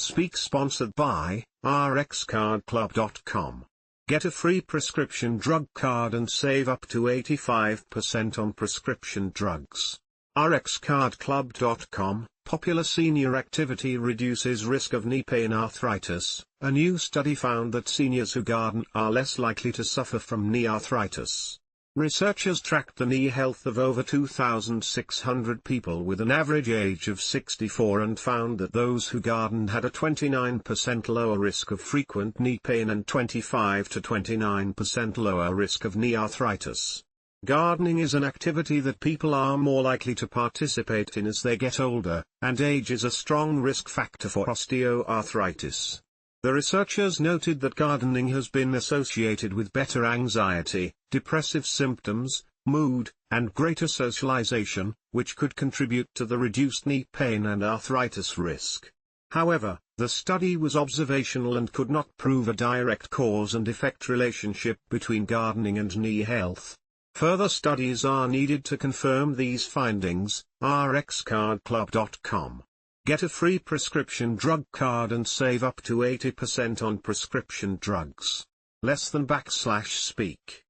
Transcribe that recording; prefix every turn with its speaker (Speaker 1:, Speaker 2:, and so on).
Speaker 1: Speak sponsored by rxcardclub.com. Get a free prescription drug card and save up to 85% on prescription drugs. rxcardclub.com. Popular senior activity reduces risk of knee pain. Arthritis. A new study found that seniors who garden are less likely to suffer from knee arthritis. Researchers tracked the knee health of over 2,600 people with an average age of 64 and found that those who gardened had a 29% lower risk of frequent knee pain and 25 to 29% lower risk of knee arthritis. Gardening is an activity that people are more likely to participate in as they get older, and age is a strong risk factor for osteoarthritis. The researchers noted that gardening has been associated with better anxiety, depressive symptoms, mood, and greater socialization, which could contribute to the reduced knee pain and arthritis risk. However, the study was observational and could not prove a direct cause and effect relationship between gardening and knee health. Further studies are needed to confirm these findings. rxcardclub.com. Get a free prescription drug card and save up to 80% on prescription drugs. Less than /speak.